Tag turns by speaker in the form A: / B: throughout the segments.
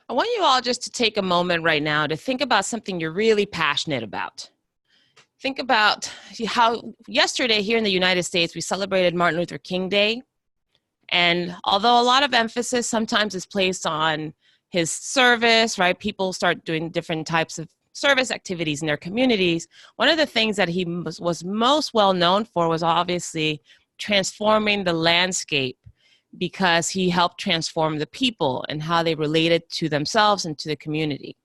A: I want you all just to take a moment right now to think about something you're really passionate about. Think about how yesterday here in the United States, we celebrated Martin Luther King Day. And although a lot of emphasis sometimes is placed on his service, right? People start doing different types of service activities in their communities. One of the things that he was most well known for was obviously transforming the landscape, because he helped transform the people and how they related to themselves and to the community.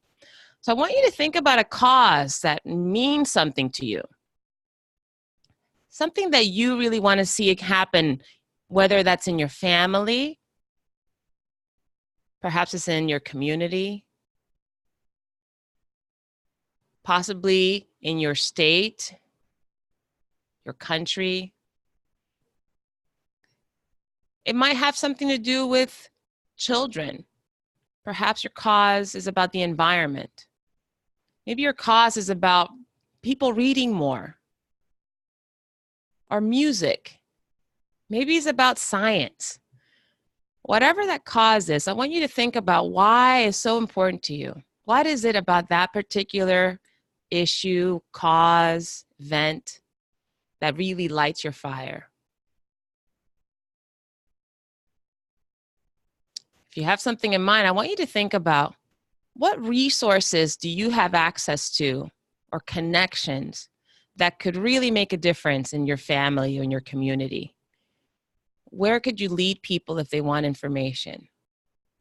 A: So I want you to think about a cause that means something to you, something that you really want to see it happen, whether that's in your family, perhaps it's in your community, possibly in your state, your country. It might have something to do with children. Perhaps your cause is about the environment. Maybe your cause is about people reading more, or music. Maybe it's about science. Whatever that cause is, I want you to think about why it's so important to you. What is it about that particular issue, cause, event that really lights your fire? If you have something in mind, I want you to think about what resources do you have access to or connections that could really make a difference in your family or in your community? Where could you lead people if they want information?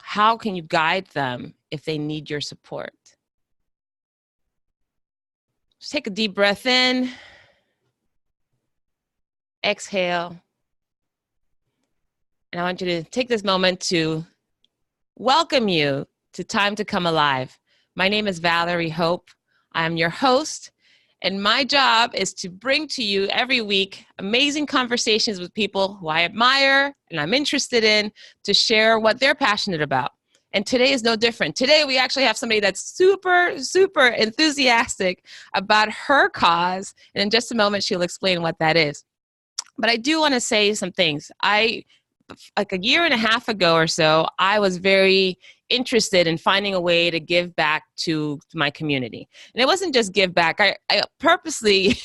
A: How can you guide them if they need your support? Just take a deep breath in, exhale, and I want you to take this moment to welcome you to Time to Come Alive. My name is Valerie Hope. I'm your host, and my job is to bring to you every week amazing conversations with people who I admire and I'm interested in, to share what they're passionate about. And today is no different. Today we actually have somebody that's super, super enthusiastic about her cause, and in just a moment she'll explain what that is. But I do want to say some things. Like a year and a half ago or so, I was very interested in finding a way to give back to my community. And it wasn't just give back. I purposely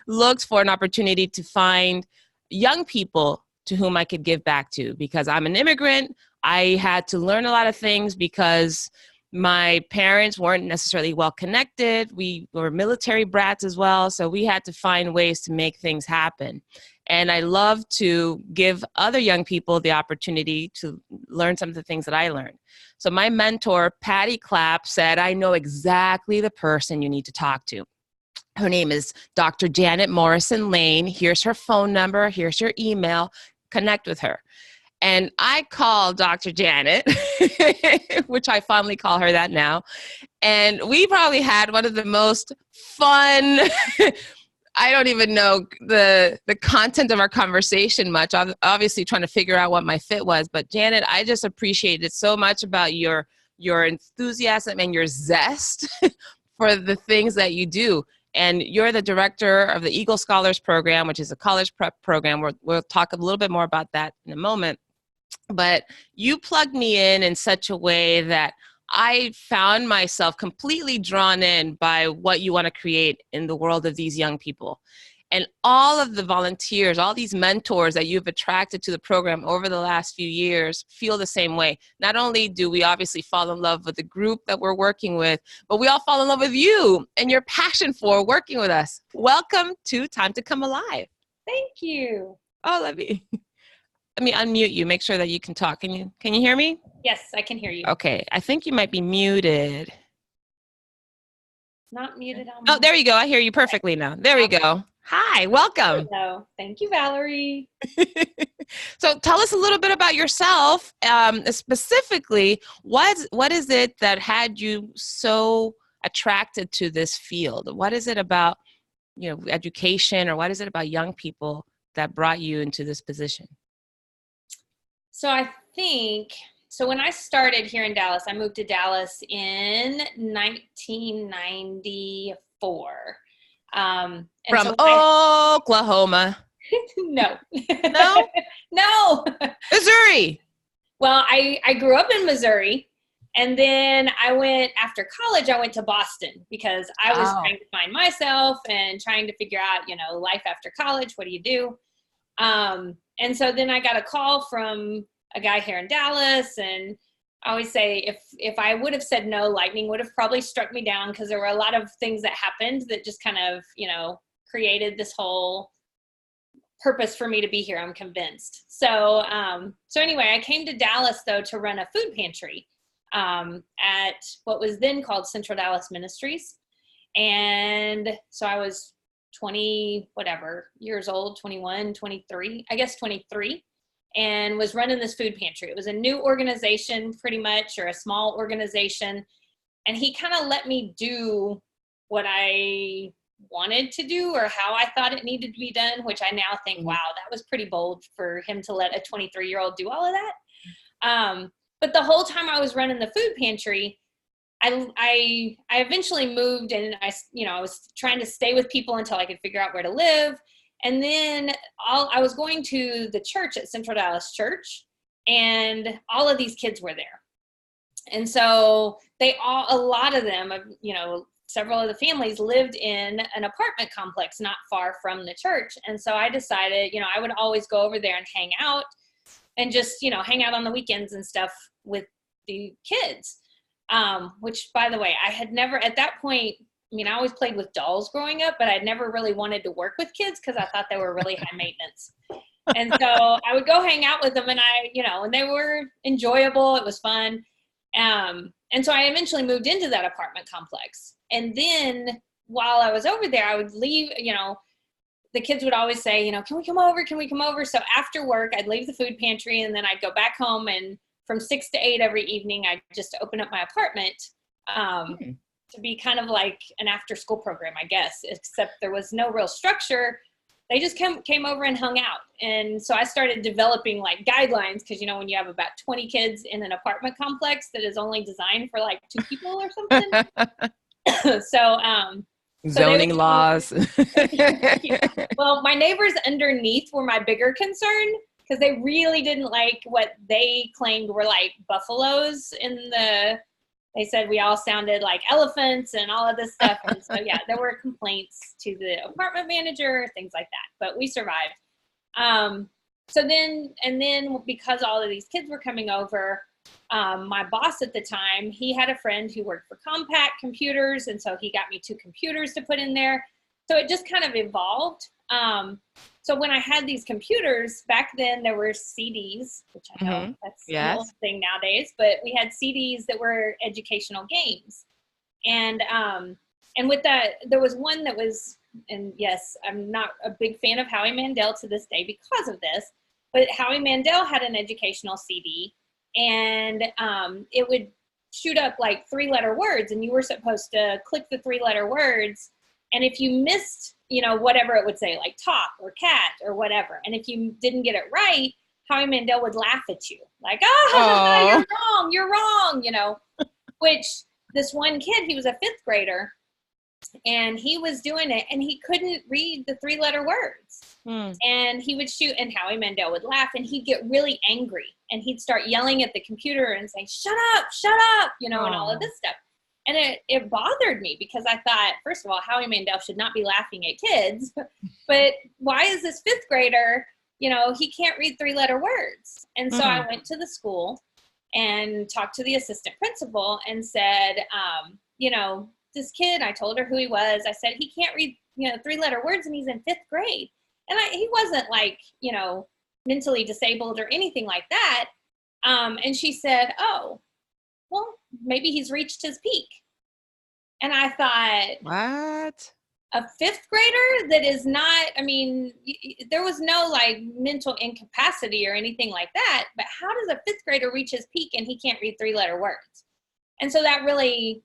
A: looked for an opportunity to find young people to whom I could give back to, because I'm an immigrant. I had to learn a lot of things because my parents weren't necessarily well connected. We were military brats as well. So we had to find ways to make things happen. And I love to give other young people the opportunity to learn some of the things that I learned. So my mentor, Patty Clapp, said, I know exactly the person you need to talk to. Her name is Dr. Janet Morrison Lane. Here's her phone number. Here's her email. Connect with her. And I called Dr. Janet, which I fondly call her that now. And we probably had one of the most fun I don't even know the content of our conversation much. I'm obviously trying to figure out what my fit was. But Janet, I just appreciated so much about your enthusiasm and your zest for the things that you do. And you're the director of the Eagle Scholars Program, which is a college prep program. We'll talk a little bit more about that in a moment. But you plugged me in such a way that I found myself completely drawn in by what you want to create in the world of these young people. And all of the volunteers, all these mentors that you've attracted to the program over the last few years feel the same way. Not only do we obviously fall in love with the group that we're working with, but we all fall in love with you and your passion for working with us. Welcome to Time to Come Alive.
B: Thank you.
A: Oh, let me unmute you. Make sure that you can talk. Can you hear me?
B: Yes, I can hear you.
A: Okay. I think you might be muted.
B: Not muted on
A: Oh, there you go. I hear you perfectly now. There we go. Hi, welcome.
B: Hello. Thank you, Valerie.
A: So tell us a little bit about yourself. Specifically, what is it that had you so attracted to this field? What is it about, education, or what is it about young people that brought you into this position?
B: So I think, when I started here in Dallas, I moved to Dallas in 1994.
A: From Oklahoma.
B: No.
A: No?
B: No.
A: Missouri.
B: Well, I grew up in Missouri, And then after college, I went to Boston because I was trying to find myself and trying to figure out, life after college. What do you do? And so then I got a call from a guy here in Dallas, and I always say if I would have said no, lightning would have probably struck me down, because there were a lot of things that happened that just kind of, created this whole purpose for me to be here, I'm convinced. So anyway, I came to Dallas though to run a food pantry at what was then called Central Dallas Ministries. And so I was 20 whatever years old, 21, 23, I guess 23, and was running this food pantry. It was a new organization pretty much, or a small organization. And he kind of let me do what I wanted to do, or how I thought it needed to be done, which I now think, wow, that was pretty bold for him to let a 23-year-old do all of that. But the whole time I was running the food pantry, I eventually moved, and I was trying to stay with people until I could figure out where to live. And then I was going to the church at Central Dallas Church, and all of these kids were there. And so a lot of them, several of the families lived in an apartment complex not far from the church. And so I decided, I would always go over there and hang out, and just, hang out on the weekends and stuff with the kids. Which, by the way, I had never, at that point, I always played with dolls growing up, but I'd never really wanted to work with kids because I thought they were really high maintenance. And so I would go hang out with them, and and they were enjoyable. It was fun. And so I eventually moved into that apartment complex. And then while I was over there, I would leave, the kids would always say, can we come over? Can we come over? So after work, I'd leave the food pantry, and then I'd go back home, and from 6 to 8 every evening, I'd just open up my apartment to be kind of like an after school program, I guess, except there was no real structure. They just came over and hung out. And so I started developing like guidelines, because, when you have about 20 kids in an apartment complex that is only designed for like 2 people or something.
A: Zoning laws.
B: Well, my neighbors underneath were my bigger concern, because they really didn't like what they claimed were like buffaloes they said we all sounded like elephants and all of this stuff. And so, yeah, there were complaints to the apartment manager, things like that, but we survived. So then because all of these kids were coming over, my boss at the time, he had a friend who worked for Compaq Computers. And so he got me 2 computers to put in there. So it just kind of evolved. So when I had these computers, back then there were CDs, which I know that's an old thing nowadays, but we had CDs that were educational games. And with that, there was one that was, and yes, I'm not a big fan of Howie Mandel to this day because of this, but Howie Mandel had an educational CD, and it would shoot up like 3-letter words, and you were supposed to click the 3-letter words. And if you missed, whatever it would say, like top or cat or whatever, and if you didn't get it right, Howie Mandel would laugh at you like, oh, you're wrong, which this one kid, he was a 5th grader, and he was doing it, and he couldn't read the 3-letter words. And he would shoot, and Howie Mandel would laugh, and he'd get really angry, and he'd start yelling at the computer and say, shut up, and all of this stuff. And it bothered me, because I thought, first of all, Howie Mandel should not be laughing at kids, but why is this 5th grader, he can't read 3-letter words. And so I went to the school and talked to the assistant principal and said, this kid, I told her who he was. I said, he can't read, 3-letter words, and he's in 5th grade. And he wasn't like, mentally disabled or anything like that. And she said, oh, well, maybe he's reached his peak. And I thought,
A: what?
B: A 5th grader that is not, there was no like mental incapacity or anything like that, but how does a 5th grader reach his peak and he can't read 3-letter words? And so that really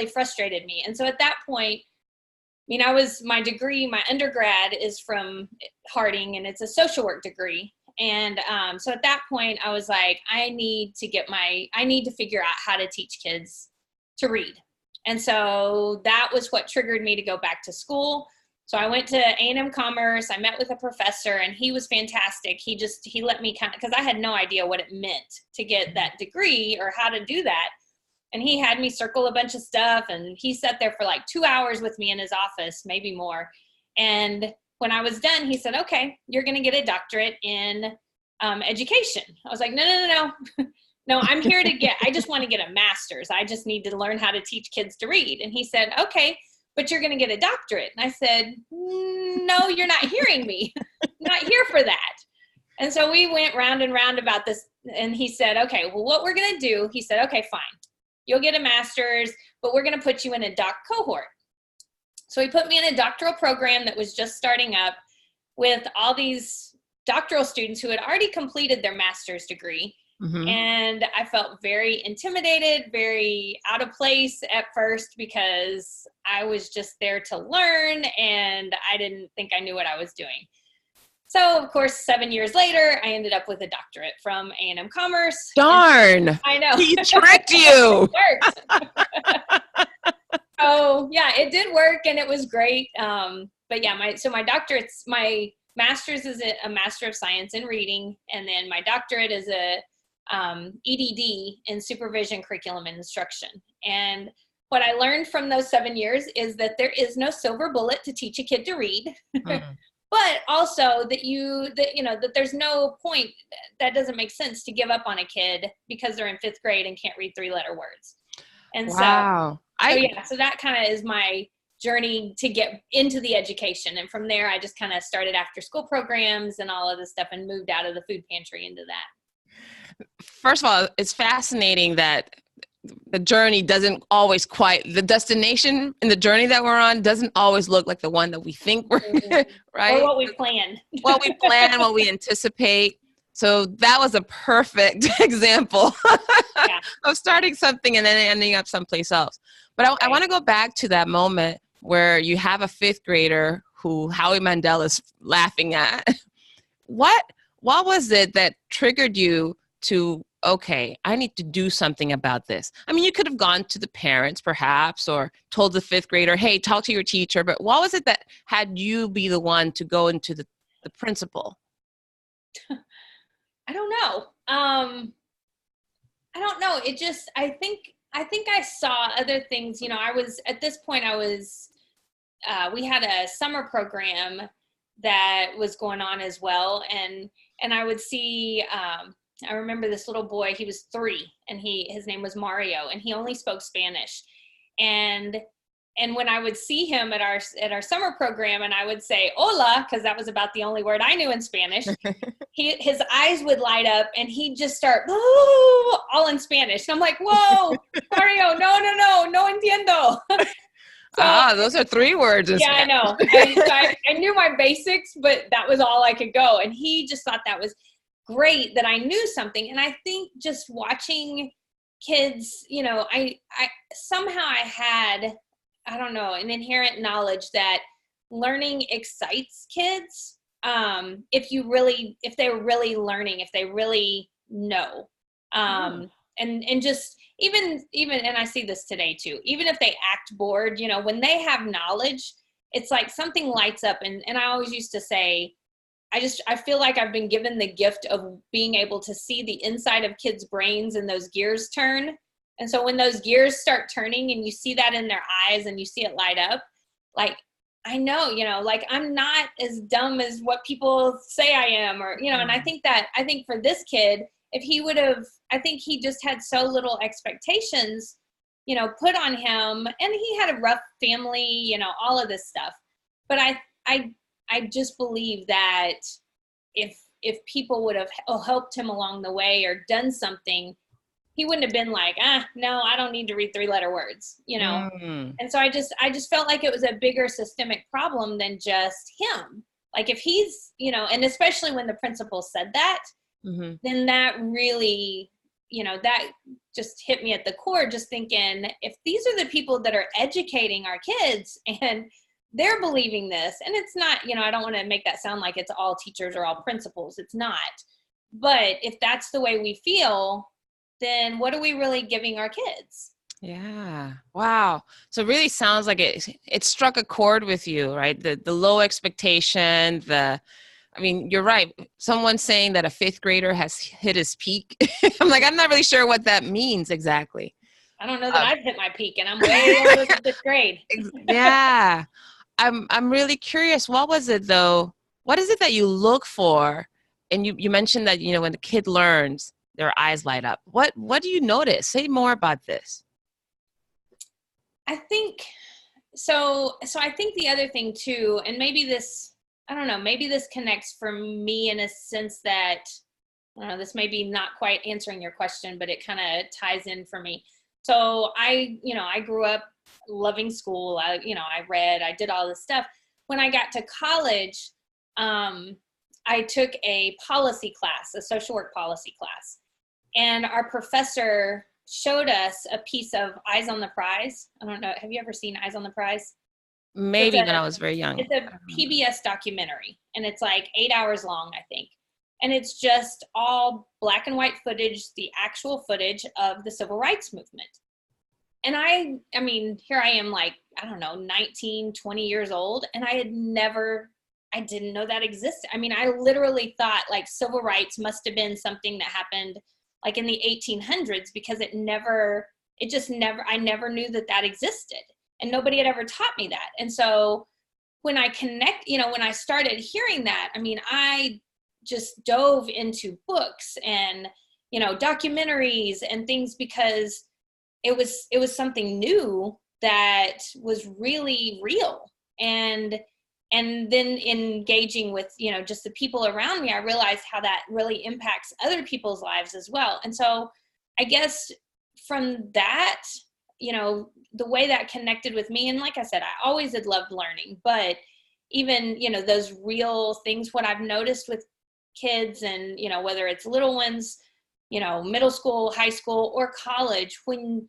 B: frustrated me. And so at that point, my degree, my undergrad is from Harding, and it's a social work degree. And so at that point, I was like, I need to figure out how to teach kids to read. And so that was what triggered me to go back to school. So I went to A&M Commerce. I met with a professor, and he was fantastic. He let me because I had no idea what it meant to get that degree or how to do that. And he had me circle a bunch of stuff, and he sat there for like 2 hours with me in his office, maybe more. And when I was done, he said, okay, you're going to get a doctorate in education. I was like, no. No, I'm here I just want to get a master's. I just need to learn how to teach kids to read. And he said, okay, but you're going to get a doctorate. And I said, no, you're not hearing me. I'm not here for that. And so we went round and round about this. And he said, okay, well, what we're going to do, he said, okay, fine. You'll get a master's, but we're going to put you in a doc cohort. So he put me in a doctoral program that was just starting up with all these doctoral students who had already completed their master's degree. Mm-hmm. And I felt very intimidated, very out of place at first because I was just there to learn and I didn't think I knew what I was doing. So, of course, 7 years later, I ended up with a doctorate from A&M Commerce.
A: Darn!
B: I know.
A: He tricked you!
B: It worked. So, yeah, it did work and it was great. But yeah, my master's is a Master of Science in Reading, and then my doctorate is a EDD in Supervision, Curriculum, and Instruction. And what I learned from those 7 years is that there is no silver bullet to teach a kid to read. Mm. But also that there's no point, that doesn't make sense to give up on a kid because they're in 5th grade and can't read 3-letter words. And
A: wow.
B: So that kind of is my journey to get into the education. And from there, I just kind of started after school programs and all of this stuff and moved out of the food pantry into that.
A: First of all, it's fascinating that the journey doesn't always the destination in the journey that we're on doesn't always look like the one that we think we're, right?
B: Or what we plan.
A: What we plan, what we anticipate. So that was a perfect example of starting something and then ending up someplace else. But I want to go back to that moment where you have a 5th grader who Howie Mandel is laughing at. What was it that triggered you to, okay, I need to do something about this? I mean, you could have gone to the parents perhaps or told the 5th grader, hey, talk to your teacher. But what was it that had you be the one to go into the principal?
B: I don't know. I don't know. It just, I think I saw other things. You know, at this point, we had a summer program that was going on as well. And I would see, I remember this little boy, he was 3 and his name was Mario and he only spoke Spanish. And when I would see him at our summer program and I would say, hola, because that was about the only word I knew in Spanish, his eyes would light up and he'd just start, ooh, all in Spanish. And I'm like, whoa, Mario, no entiendo.
A: Those are 3 words.
B: Yeah, I know. I knew my basics, but that was all I could go. And he just thought that was great that I knew something. And I think just watching kids, you know, I had, I don't know, an inherent knowledge that learning excites kids. If they're really learning, if they really know, and just even, and I see this today too, even if they act bored, you know, when they have knowledge, it's like something lights up. And I always used to say, I feel like I've been given the gift of being able to see the inside of kids' brains and those gears turn. And so when those gears start turning and you see that in their eyes and you see it light up, like, I know, you know, like I'm not as dumb as what people say I am, or, you know, and I think for this kid, if he would have, I think he just had so little expectations, you know, put on him, and he had a rough family, you know, all of this stuff. But I just believe that if people would have helped him along the way or done something, he wouldn't have been like, no, I don't need to read 3-letter words, you know? And so I just felt like it was a bigger systemic problem than just him. Like if he's, you know, and especially when the principal said that, then that really, you know, that just hit me at the core, just thinking, if these are the people that are educating our kids and they're believing this, and it's not, you know, I don't want to make that sound like it's all teachers or all principals. It's not. But if that's the way we feel, then what are we really giving our kids?
A: Yeah. Wow. So it really sounds like it struck a chord with you, right? The low expectation, I mean, you're right. Someone saying that a fifth grader has hit his peak. I'm like, I'm not really sure what that means exactly.
B: I don't know that I've hit my peak, and I'm way over the fifth grade.
A: Yeah. I'm really curious. What was it though? What is it that you look for? And you mentioned that, when the kid learns, their eyes light up. What do you notice? Say more about this.
B: I think so. So I think the other thing too, and maybe this, I don't know, maybe this connects for me in a sense that, I don't know, this may be not quite answering your question, but it kind of ties in for me. So I grew up loving school. I read, I did all this stuff. When I got to college, I took a policy class, a social work policy class. And our professor showed us a piece of Eyes on the Prize. I don't know. Have you ever seen Eyes on the Prize? So
A: Maybe when I was very young.
B: it's a PBS documentary, and it's like 8 hours long, I think. And it's just all black and white footage, the actual footage of the civil rights movement. And I mean, here I am, like, I don't know, 19, 20 years old, and I didn't know that existed. I mean, I literally thought like civil rights must have been something that happened like in the 1800s, because I never knew that existed, and nobody had ever taught me that. And so when I when I started hearing that, I mean, I just dove into books and, documentaries and things, because it was something new that was really real. And then engaging with, just the people around me, I realized how that really impacts other people's lives as well. And so I guess from that, the way that connected with me, and like I said, I always had loved learning, but even, those real things, what I've noticed with kids, and, whether it's little ones, middle school, high school, or college, when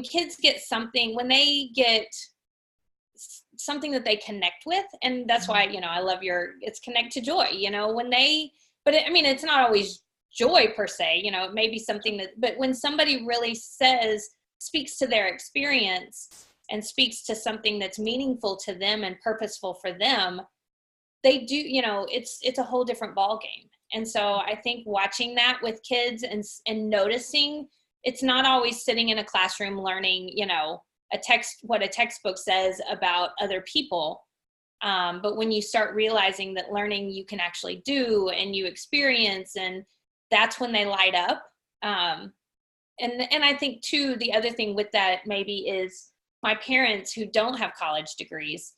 B: kids get something, when they get something that they connect with, and that's why, I love it's connect to joy, it's not always joy per se, it may be something but when somebody really speaks to their experience and speaks to something that's meaningful to them and purposeful for them, they do, it's a whole different ball game. And so I think watching that with kids and noticing, it's not always sitting in a classroom learning, what a textbook says about other people. But when you start realizing that learning you can actually do and you experience, and that's when they light up. And I think too, the other thing with that maybe is my parents, who don't have college degrees,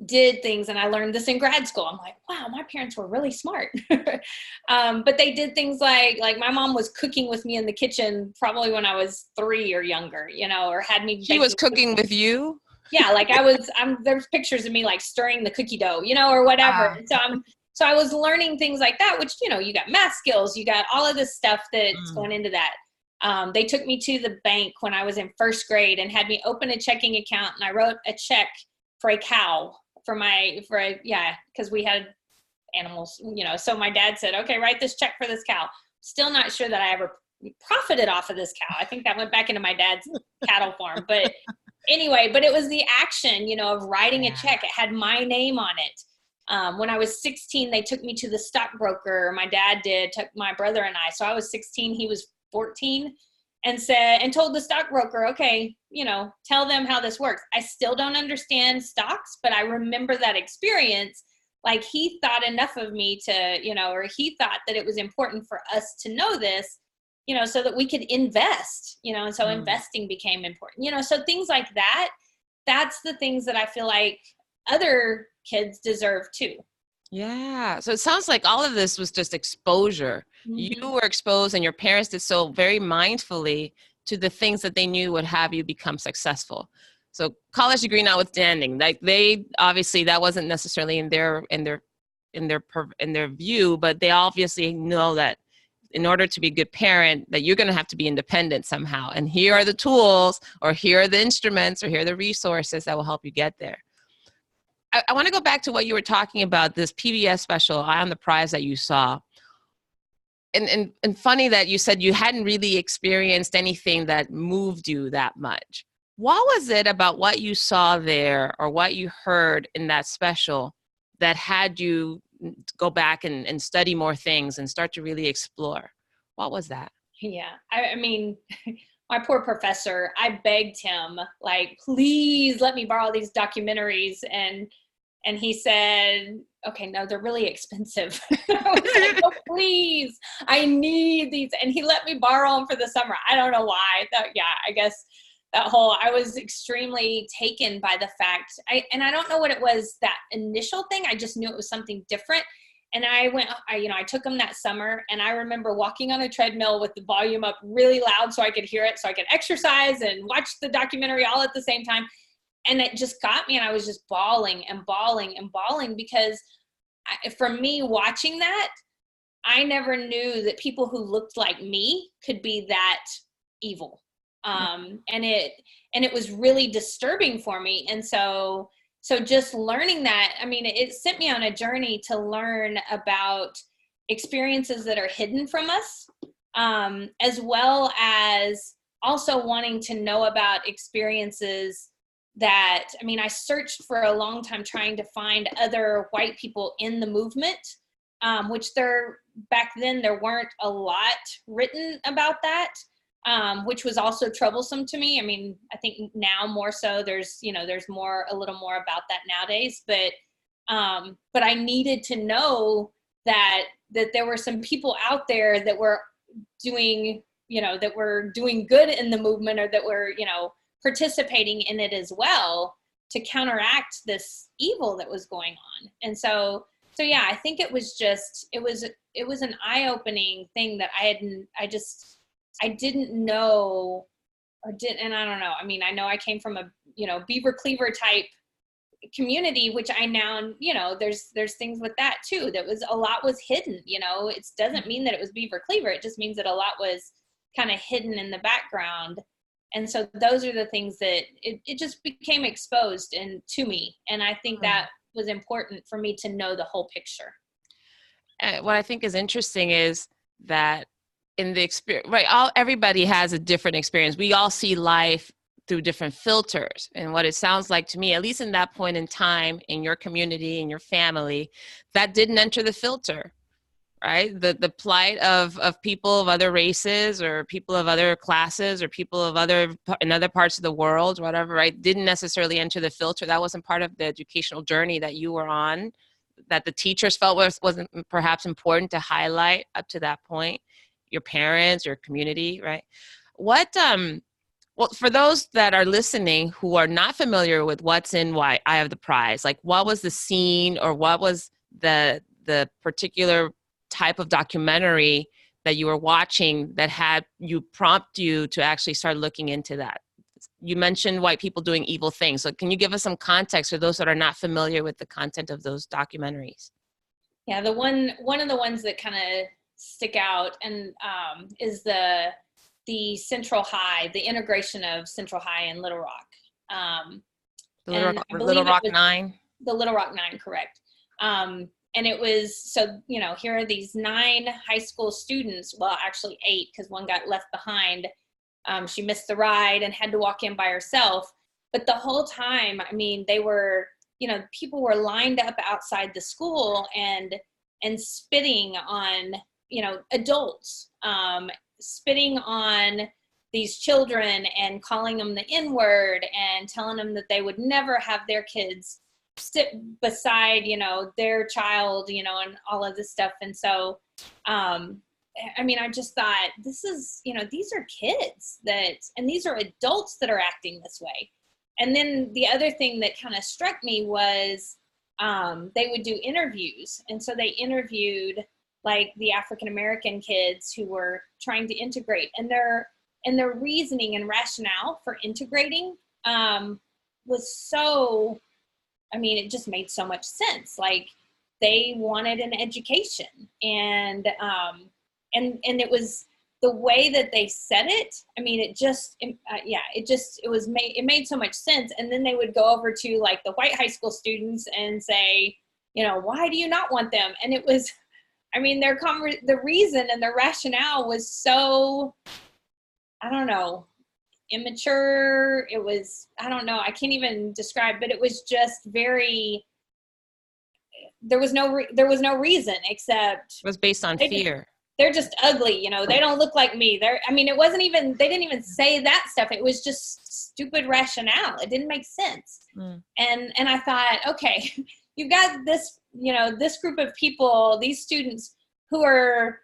B: did things, and I learned this in grad school. I'm like, wow, my parents were really smart. But they did things like my mom was cooking with me in the kitchen probably when I was 3 or younger, or had me.
A: She was cooking with you?
B: Yeah, like there's pictures of me like stirring the cookie dough, or whatever. So I was learning things like that, which, you got math skills, you got all of this stuff that's going into that. They took me to the bank when I was in first grade and had me open a checking account, and I wrote a check for a cow because we had animals, so my dad said, okay, write this check for this cow. Still not sure that I ever profited off of this cow. I think that went back into my dad's cattle farm, but anyway, but it was the action, of writing a check. It had my name on it. When I was 16, they took me to the stockbroker. My dad took my brother and I. So I was 16, he was 14, and told the stockbroker, okay, tell them how this works. I still don't understand stocks, but I remember that experience. Like, he thought enough of me to, or he thought that it was important for us to know this, so that we could invest, and so investing became important, so things like that, that's the things that I feel like other kids deserve too.
A: Yeah. So it sounds like all of this was just exposure. Mm-hmm. You were exposed, and your parents did so very mindfully to the things that they knew would have you become successful. So college degree notwithstanding, like they obviously that wasn't necessarily in their view, but they obviously know that in order to be a good parent, that you're going to have to be independent somehow. And here are the tools, or here are the instruments, or here are the resources that will help you get there. I want to go back to what you were talking about, this PBS special, Eye on the Prize, that you saw. and funny that you said you hadn't really experienced anything that moved you that much. What was it about what you saw there or what you heard in that special that had you go back and study more things and start to really explore? What was that?
B: Yeah. I mean, my poor professor, I begged him, like, please let me borrow these documentaries. And he said, okay, no, they're really expensive. I was like, oh, please, I need these. And he let me borrow them for the summer. I don't know why. I guess I was extremely taken by the fact, and I don't know what it was, that initial thing. I just knew it was something different. And I took them that summer, and I remember walking on a treadmill with the volume up really loud so I could hear it, so I could exercise and watch the documentary all at the same time. And it just got me, and I was just bawling and bawling and bawling because for me, watching that, I never knew that people who looked like me could be that evil. And it was really disturbing for me. And so just learning that, I mean, it sent me on a journey to learn about experiences that are hidden from us, as well as also wanting to know about experiences that, I mean, I searched for a long time trying to find other white people in the movement, which back then there weren't a lot written about that, which was also troublesome to me. I mean, I think now more so there's a little more about that nowadays, but I needed to know that there were some people out there that were doing good in the movement, or that were, participating in it as well, to counteract this evil that was going on. And so yeah, I think it was an eye-opening thing that I didn't know, and I don't know. I mean, I know I came from a, Beaver Cleaver type community, which I now, there's things with that too, a lot was hidden, it doesn't mean that it was Beaver Cleaver. It just means that a lot was kind of hidden in the background. And so those are the things that it just became exposed to me. And I think that was important for me to know the whole picture.
A: What I think is interesting is that in the experience, right, everybody has a different experience. We all see life through different filters. And what it sounds like to me, at least in that point in time, in your community, in your family, that didn't enter the filter. Right? The plight of people of other races, or people of other classes, or people of in other parts of the world, whatever, right? Didn't necessarily enter the filter. That wasn't part of the educational journey that you were on, that the teachers felt wasn't perhaps important to highlight up to that point. Your parents, your community, right? Well, for those that are listening who are not familiar with what's in Eye of the Prize, like what was the scene, or what was the particular type of documentary that you were watching that had prompt you to actually start looking into that? You mentioned white people doing evil things. So can you give us some context for those that are not familiar with the content of those documentaries?
B: Yeah, one of the ones that kind of stick out and is the Central High, the integration of Central High and Little Rock.
A: The Little Rock Nine?
B: The Little Rock Nine, correct. And it was, so, here are these 9 high school students, well, actually 8, because one got left behind. She missed the ride and had to walk in by herself. But the whole time, I mean, they were, people were lined up outside the school and spitting on, adults, spitting on these children and calling them the N-word and telling them that they would never have their kids sit beside, their child, and all of this stuff. And so, I mean, I just thought, this is, these are kids and these are adults that are acting this way. And then the other thing that kind of struck me was, they would do interviews. And so they interviewed like the African-American kids who were trying to integrate, and their reasoning and rationale for integrating, was so, I mean, it just made so much sense. Like, they wanted an education, and it was the way that they said it. I mean, it made so much sense. And then they would go over to like the white high school students and say, why do you not want them? And it was, I mean, the reason and the rationale was so, I don't know, immature. It was, I don't know, I can't even describe, but it was just very, there was no reason except
A: It was based on fear.
B: They're just ugly, you know, they don't look like me. I mean, it wasn't even, they didn't even say that stuff. It was just stupid rationale. It didn't make sense. And I thought, okay, you've got this, you know, this group of people, these students who are,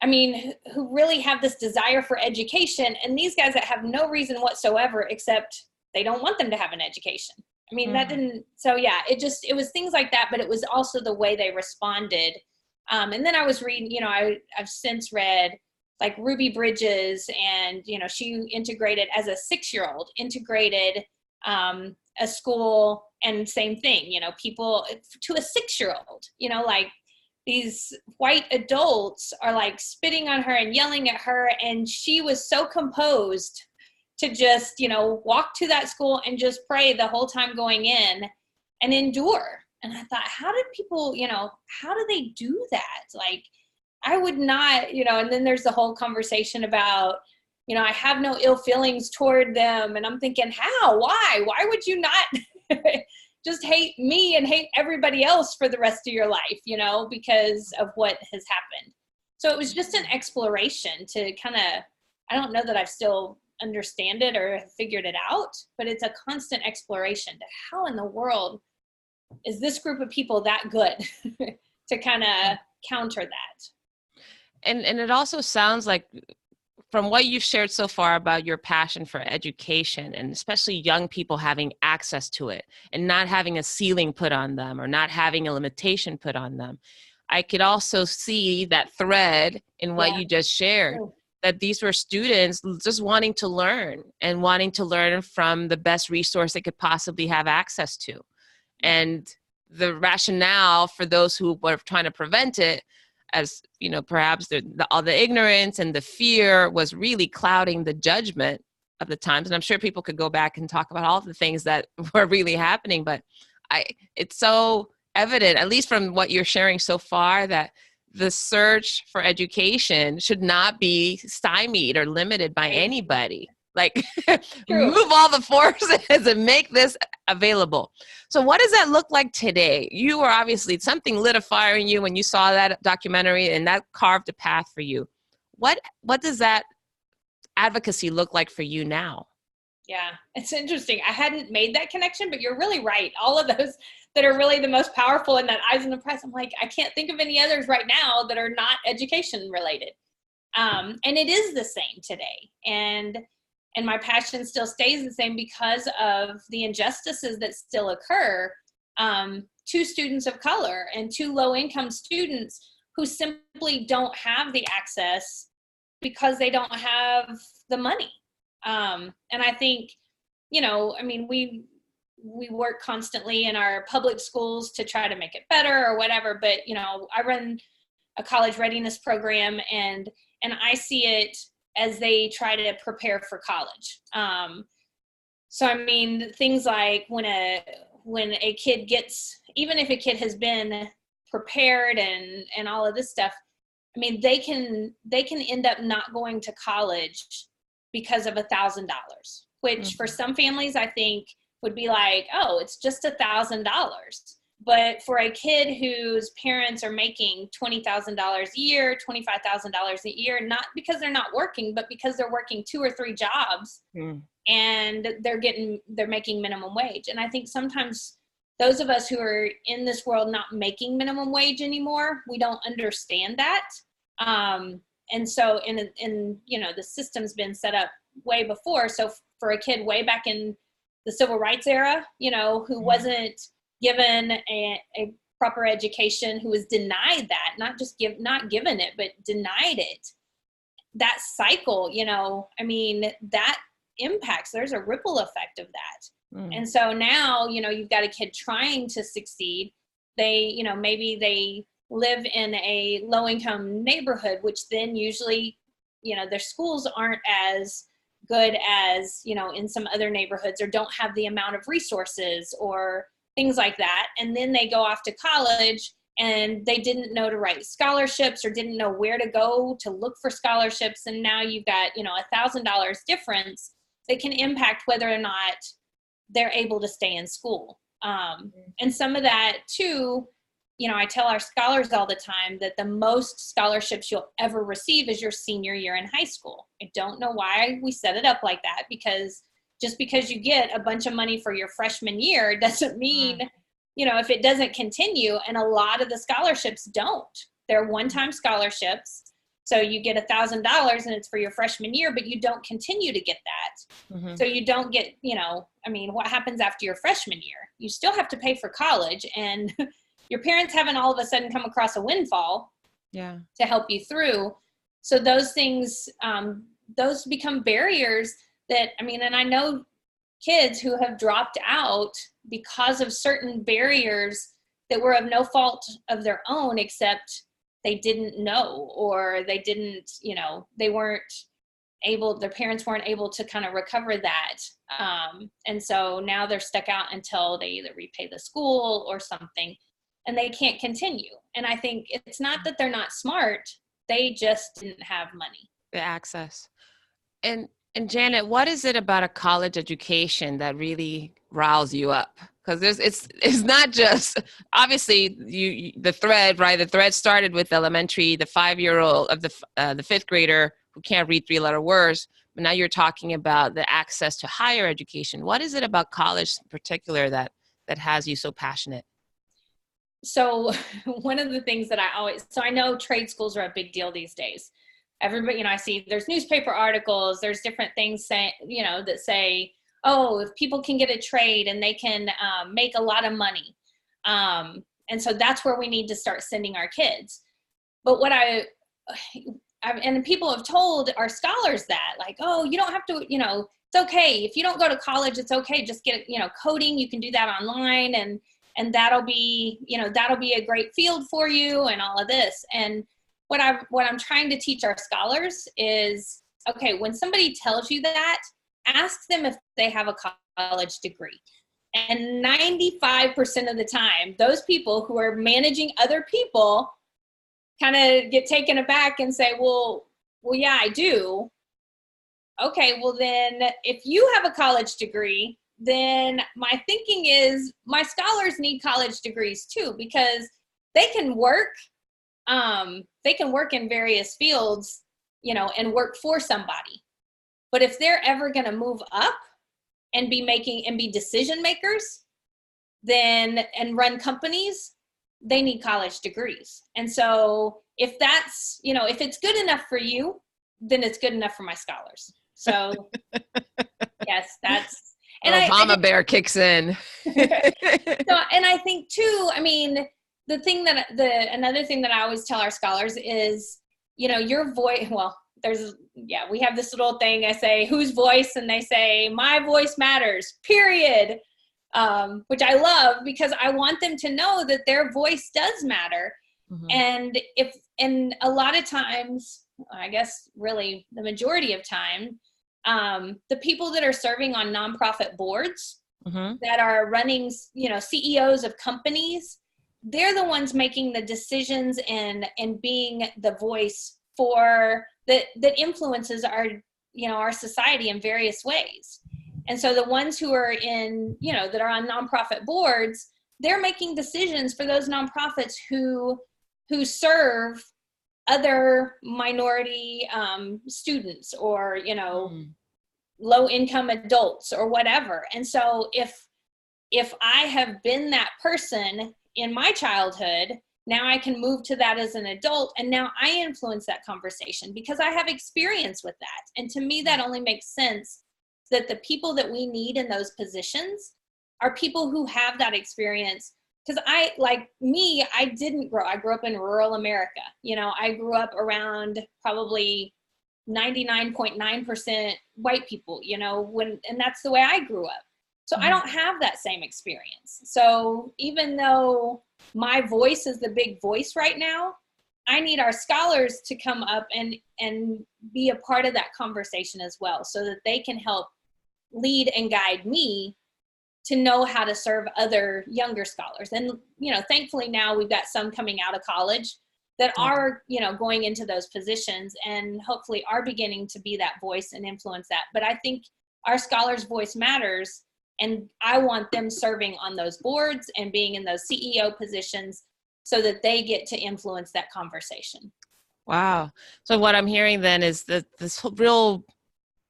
B: I mean, who really have this desire for education, and these guys that have no reason whatsoever except they don't want them to have an education. I mean, that didn't, so yeah, it was things like that, but it was also the way they responded. And then I was reading, you know, I've since read like Ruby Bridges, and, you know, she integrated as a 6-year-old, integrated a school, and same thing, you know, people to a 6-year-old, you know, like these white adults are like spitting on her and yelling at her. And she was so composed to just, you know, walk to that school and just pray the whole time going in and endure. And I thought, how did people, you know, how do they do that? Like, I would not, you know, and then there's the whole conversation about, you know, I have no ill feelings toward them. And I'm thinking, how? Why would you not just hate me and hate everybody else for the rest of your life, you know, because of what has happened? So it was just an exploration to kind of, I don't know that I've still understand it or figured it out, but it's a constant exploration to how in the world is this group of people that good to kind of counter that.
A: And it also sounds like, from what you've shared so far about your passion for education, and especially young people having access to it and not having a ceiling put on them or not having a limitation put on them, I could also see that thread in what you just shared, that these were students just wanting to learn and wanting to learn from the best resource they could possibly have access to. And the rationale for those who were trying to prevent it, as you know, perhaps all the ignorance and the fear was really clouding the judgment of the times. And I'm sure people could go back and talk about all the things that were really happening, but it's so evident, at least from what you're sharing so far, that the search for education should not be stymied or limited by anybody. Like, move all the forces and make this available. So what does that look like today? You were obviously, something lit a fire in you when you saw that documentary, and that carved a path for you. What does that advocacy look like for you now?
B: Yeah, it's interesting. I hadn't made that connection, but you're really right. All of those that are really the most powerful in that Eyes on the Prize, I'm like, I can't think of any others right now that are not education related. And it is the same today. And my passion still stays the same because of the injustices that still occur to students of color and to low-income students who simply don't have the access because they don't have the money. And I think, you know, I mean, we work constantly in our public schools to try to make it better or whatever, but, you know, I run a college readiness program, and I see it as they try to prepare for college. So, I mean, things like when a kid gets, even if a kid has been prepared and all of this stuff, I mean, they can end up not going to college because of $1,000, which for some families, I think would be like, oh, it's just $1,000. But for a kid whose parents are making $20,000 a year, $25,000 a year, not because they're not working, but because they're working 2 or 3 jobs and they're making minimum wage. And I think sometimes those of us who are in this world not making minimum wage anymore, we don't understand that. And so in you know, the system's been set up way before. So for a kid way back in the civil rights era, you know, who wasn't given a proper education, who was denied that, not given it, but denied it, that cycle, you know, I mean, that impacts, there's a ripple effect of that. And so now, you know, you've got a kid trying to succeed. They, you know, maybe they live in a low-income neighborhood, which then usually, you know, their schools aren't as good as, you know, in some other neighborhoods, or don't have the amount of resources or things like that. And then they go off to college and they didn't know to write scholarships or didn't know where to go to look for scholarships. And now you've got, $1,000 difference that can impact whether or not they're able to stay in school. And some of that too, I tell our scholars all the time that the most scholarships you'll ever receive is your senior year in high school. I don't know why we set it up like that, because just because you get a bunch of money for your freshman year doesn't mean, if it doesn't continue. And a lot of the scholarships don't. They're one-time scholarships. So you get $1,000 and it's for your freshman year, but you don't continue to get that. Mm-hmm. So you don't get, what happens after your freshman year? You still have to pay for college, and your parents haven't all of a sudden come across a windfall to help you through. So those things, those become barriers that, and I know kids who have dropped out because of certain barriers that were of no fault of their own, except they didn't know, or they didn't, they weren't able, their parents weren't able to kind of recover that. And so now they're stuck out until they either repay the school or something, and they can't continue. And I think it's not that they're not smart, they just didn't have money.
A: The access. And Janet, what is it about a college education that really riles you up? Because it's not just, obviously the thread, right? The thread started with elementary, the 5-year-old of the fifth grader who can't read 3-letter words. But now you're talking about the access to higher education. What is it about college in particular that has you so passionate?
B: So one of the things that I know trade schools are a big deal these days. Everybody, I see there's newspaper articles, there's different things saying, that say, oh, if people can get a trade and they can make a lot of money. And so that's where we need to start sending our kids. But what and people have told our scholars that, like, oh, you don't have to, it's okay. If you don't go to college, it's okay. Just get, coding. You can do that online, and that'll be, that'll be a great field for you, and all of this. And what I'm trying to teach our scholars is, okay, when somebody tells you that, ask them if they have a college degree. And 95% of the time, those people who are managing other people kind of get taken aback and say, well, yeah, I do. Okay, well then, if you have a college degree, then my thinking is my scholars need college degrees too, because they can work in various fields, and work for somebody. But if they're ever going to move up and be decision makers, and run companies, they need college degrees. And so if that's, if it's good enough for you, then it's good enough for my scholars. So yes, that's, and
A: Obama bear kicks in.
B: So, and I think too, another thing that I always tell our scholars is, your voice, we have this little thing, I say, whose voice? And they say, my voice matters, period. Which I love, because I want them to know that their voice does matter. Mm-hmm. And a lot of times, I guess really the majority of time, the people that are serving on nonprofit boards, mm-hmm. that are running, CEOs of companies, they're the ones making the decisions and being the voice for that influences our society in various ways. And so the ones who are that are on nonprofit boards, they're making decisions for those nonprofits who serve other minority students, or, low income adults or whatever. And so if I have been that person in my childhood, now I can move to that as an adult, and now I influence that conversation because I have experience with that. And to me, that only makes sense, that the people that we need in those positions are people who have that experience. Because I grew up in rural America. I grew up around probably 99.9% white people, and that's the way I grew up. So I don't have that same experience. So even though my voice is the big voice right now, I need our scholars to come up and be a part of that conversation as well, so that they can help lead and guide me to know how to serve other younger scholars. And, you know, thankfully now we've got some coming out of college that are, you know, going into those positions and hopefully are beginning to be that voice and influence that. But I think our scholars' voice matters, and I want them serving on those boards and being in those CEO positions so that they get to influence that conversation.
A: Wow. So what I'm hearing then is that this real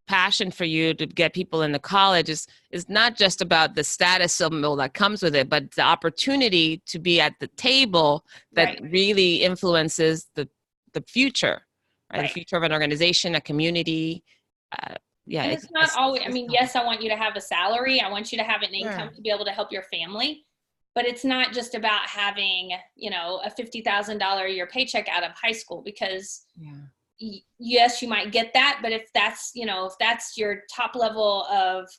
A: passion for you to get people into college is not just about the status symbol that comes with it, but the opportunity to be at the table that really influences the future, right? The future of an organization, a community.
B: And it's not always, I mean, yes, I want you to have a salary. I want you to have an income to be able to help your family. But it's not just about having, you know, a $50,000 a year paycheck out of high school, because yes, you might get that. But if that's, you know, if that's your top level of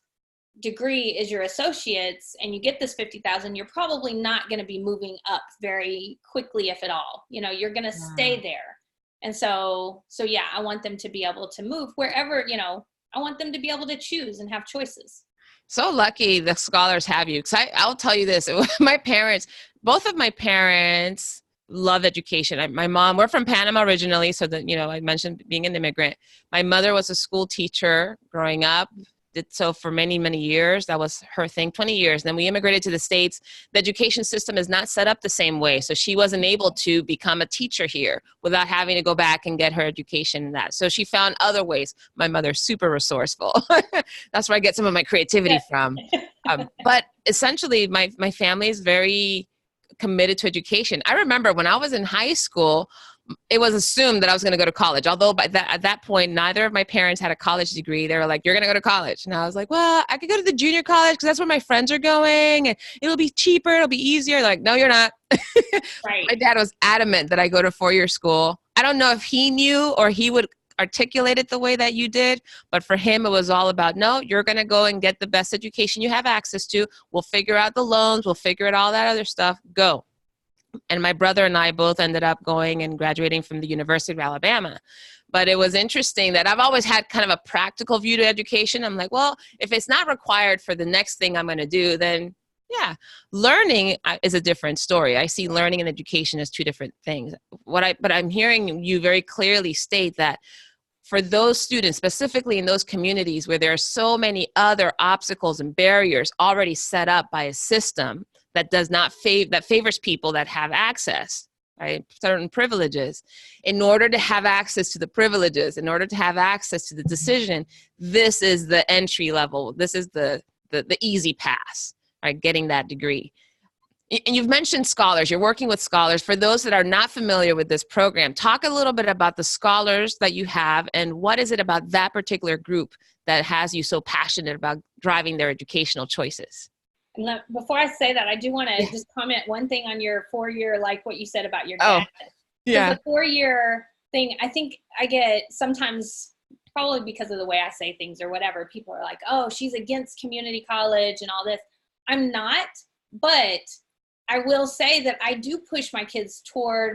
B: degree is your associates and you get this 50,000, you're probably not going to be moving up very quickly, if at all. You know, you're going to stay there. And so yeah, I want them to be able to move wherever, you know, I want them to be able to choose and have choices.
A: So lucky the scholars have you. Because I'll tell you this, my parents, both of my parents love education. My mom, we're from Panama originally, so that, you know, I mentioned being an immigrant. My mother was a school teacher growing up, did so for many, many years. That was her thing, 20 years. Then we immigrated to the States. The education system is not set up the same way. So she wasn't able to become a teacher here without having to go back and get her education in that. So she found other ways. My mother's super resourceful. That's where I get some of my creativity from. But essentially, my family is very committed to education. I remember when I was in high school, it was assumed that I was going to go to college. Although at that point, neither of my parents had a college degree. They were like, you're going to go to college. And I was like, well, I could go to the junior college because that's where my friends are going. And it'll be cheaper. It'll be easier. They're like, no, you're not. My dad was adamant that I go to four-year school. I don't know if he knew or he would articulate it the way that you did. But for him, it was all about, no, you're going to go and get the best education you have access to. We'll figure out the loans. We'll figure out all that other stuff. Go. And my brother and I both ended up going and graduating from the University of Alabama. But it was interesting that I've always had kind of a practical view to education. I'm like, well, if it's not required for the next thing I'm going to do, then yeah, learning is a different story. I see learning and education as two different things. But I'm hearing you very clearly state that for those students, specifically in those communities where there are so many other obstacles and barriers already set up by a system that does not that favors people that have access, right? Certain privileges. In order to have access to the privileges, in order to have access to the decision, this is the entry level. This is the easy pass, right? Getting that degree. And you've mentioned scholars. You're working with scholars. For those that are not familiar with this program, talk a little bit about the scholars that you have and what is it about that particular group that has you so passionate about driving their educational choices?
B: Before I say that, I do want to just comment one thing on your 4-year, like what you said about your dad. Yeah. The 4-year thing, I think I get sometimes, probably because of the way I say things or whatever, people are like, oh, she's against community college and all this. I'm not, but I will say that I do push my kids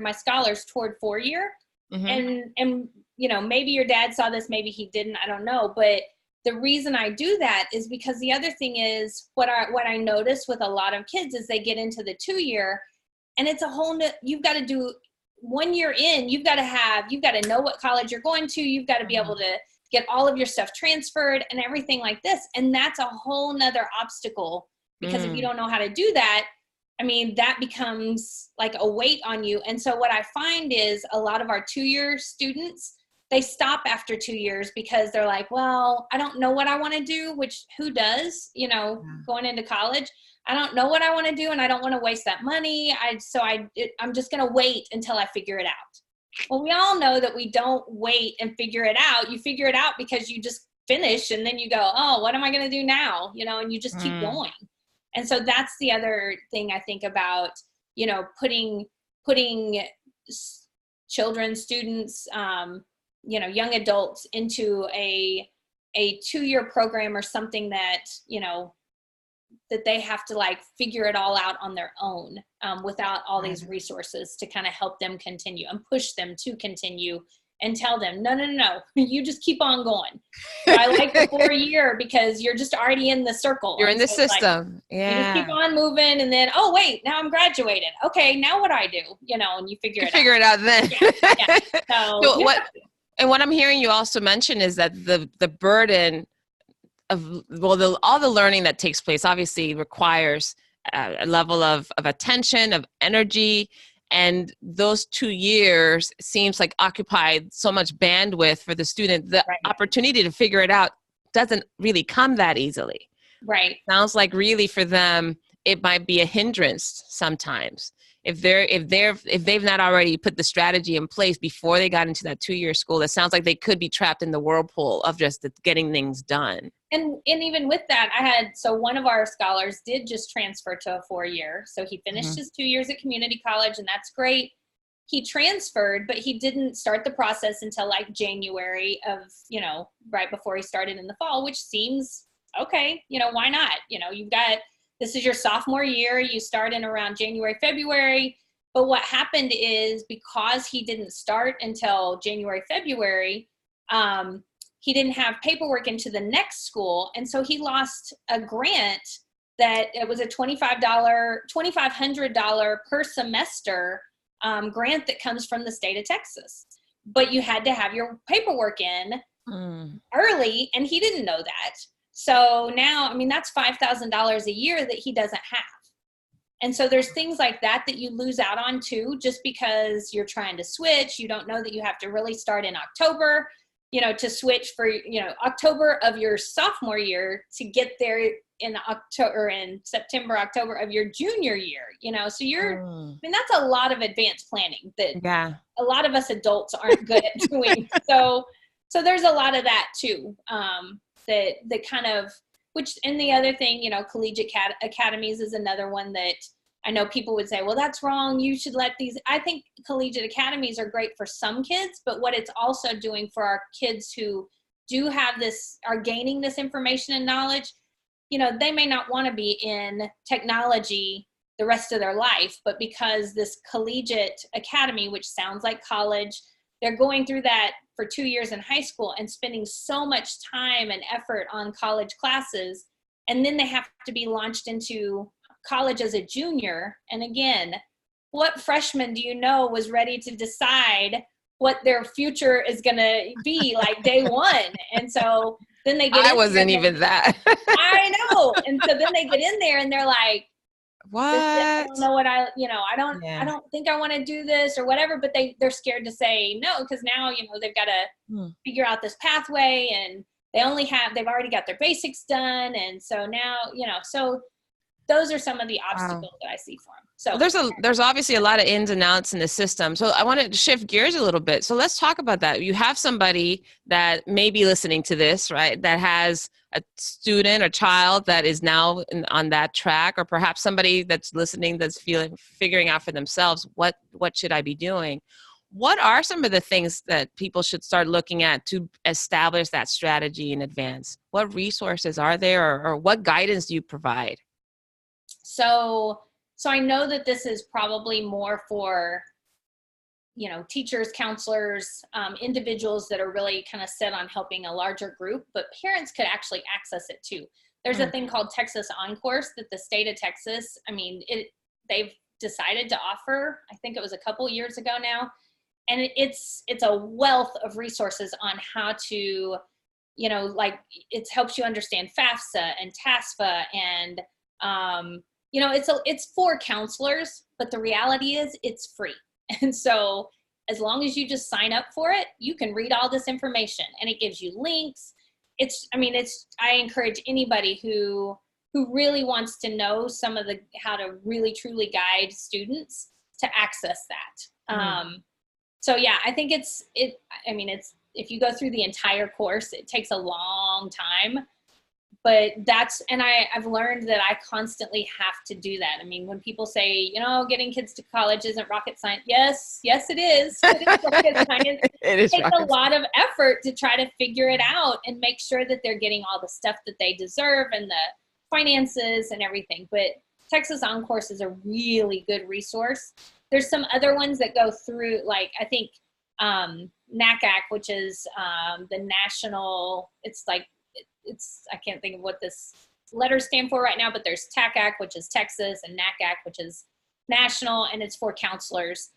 B: my scholars toward 4-year. Mm-hmm. And, you know, maybe your dad saw this, maybe he didn't, I don't know. But the reason I do that is because the other thing is what I notice with a lot of kids is they get into the 2-year and it's a whole new, you've got to do 1 year in, you've got to know what college you're going to, you've got to be able to get all of your stuff transferred and everything like this. And that's a whole nother obstacle because if you don't know how to do that, I mean, that becomes like a weight on you. And so what I find is a lot of our 2-year students, they stop after 2 years because they're like, well, I don't know what I want to do, which who does, you know, going into college. I don't know what I want to do and I don't want to waste that money. I'm just going to wait until I figure it out. Well, we all know that we don't wait and figure it out. You figure it out because you just finish and then you go, oh, what am I going to do now? You know, and you just keep going. And so that's the other thing I think about, you know, putting children, students, you know, young adults into a 2-year program or something that, you know, that they have to like figure it all out on their own without all these resources to kind of help them continue and push them to continue and tell them, no, you just keep on going. So I like the 4-year because you're just already in the circle.
A: You're in the
B: so
A: system.
B: You just keep on moving, and then, oh wait, now I'm graduated. Okay, now what do I do? And you figure it out
A: then.
B: Yeah. So
A: what I'm hearing you also mention is that the burden of, all the learning that takes place obviously requires a level of attention, of energy, and those 2 years seems like occupied so much bandwidth for the student. The opportunity to figure it out doesn't really come that easily.
B: Right.
A: Sounds like really for them, it might be a hindrance sometimes. If they've not already put the strategy in place before they got into that 2-year school, it sounds like they could be trapped in the whirlpool of just getting things done.
B: And even with that, one of our scholars did just transfer to a 4-year. So he finished his 2 years at community college, and that's great. He transferred, but he didn't start the process until like January of, right before he started in the fall, which seems okay. Why not? This is your sophomore year. You start in around January, February. But what happened is, because he didn't start until January, February, he didn't have paperwork into the next school. And so he lost a grant that it was a $2,500 per semester grant that comes from the state of Texas. But you had to have your paperwork in early, and he didn't know that. So now, that's $5,000 a year that he doesn't have. And so there's things like that you lose out on too, just because you're trying to switch. You don't know that you have to really start in October, to switch for, October of your sophomore year to get there in September, October of your junior year, so that's a lot of advanced planning that a lot of us adults aren't good at doing. So there's a lot of that too. That kind of, and the other thing, collegiate academies is another one that I know people would say, well, that's wrong. You should I think collegiate academies are great for some kids, but what it's also doing for our kids who do have are gaining this information and knowledge, they may not want to be in technology the rest of their life, but because this collegiate academy, which sounds like college, they're going through that for 2 years in high school and spending so much time and effort on college classes. And then they have to be launched into college as a junior. And again, what freshman do you know was ready to decide what their future is going to be like day one? And so then they get
A: I wasn't even that.
B: I know. And so then they get in there and they're like,
A: what?
B: I don't know what I don't think I want to do this or whatever, but they're scared to say no, because now, they've got to figure out this pathway, and they've already got their basics done. And so now, so those are some of the obstacles that I see for them. So
A: there's obviously a lot of ins and outs in the system. So I want to shift gears a little bit. So let's talk about that. You have somebody that may be listening to this, right, that has a student or child that is now on that track, or perhaps somebody that's listening that's figuring out for themselves, what should I be doing? What are some of the things that people should start looking at to establish that strategy in advance? What resources are there, or what guidance do you provide?
B: So I know that this is probably more for, teachers, counselors, individuals that are really kind of set on helping a larger group, but parents could actually access it too. There's a thing called Texas OnCourse that the state of Texas, they've decided to offer. I think it was a couple years ago now. And it's a wealth of resources on how to, it helps you understand FAFSA and TASFA, and, it's for counselors, but the reality is it's free. And so as long as you just sign up for it, you can read all this information, and it gives you links. I encourage anybody who really wants to know how to really truly guide students to access that. So yeah, I think if you go through the entire course, it takes a long time. But I've learned that I constantly have to do that. When people say, getting kids to college isn't rocket science. Yes, it is. It is rocket science. It takes a lot of effort to try to figure it out and make sure that they're getting all the stuff that they deserve and the finances and everything. But Texas OnCourse is a really good resource. There's some other ones that go through, like, I think NACAC, which is the national, I can't think of what this letters stand for right now, but there's TACAC, which is Texas, and NACAC, which is national, and it's for counselors,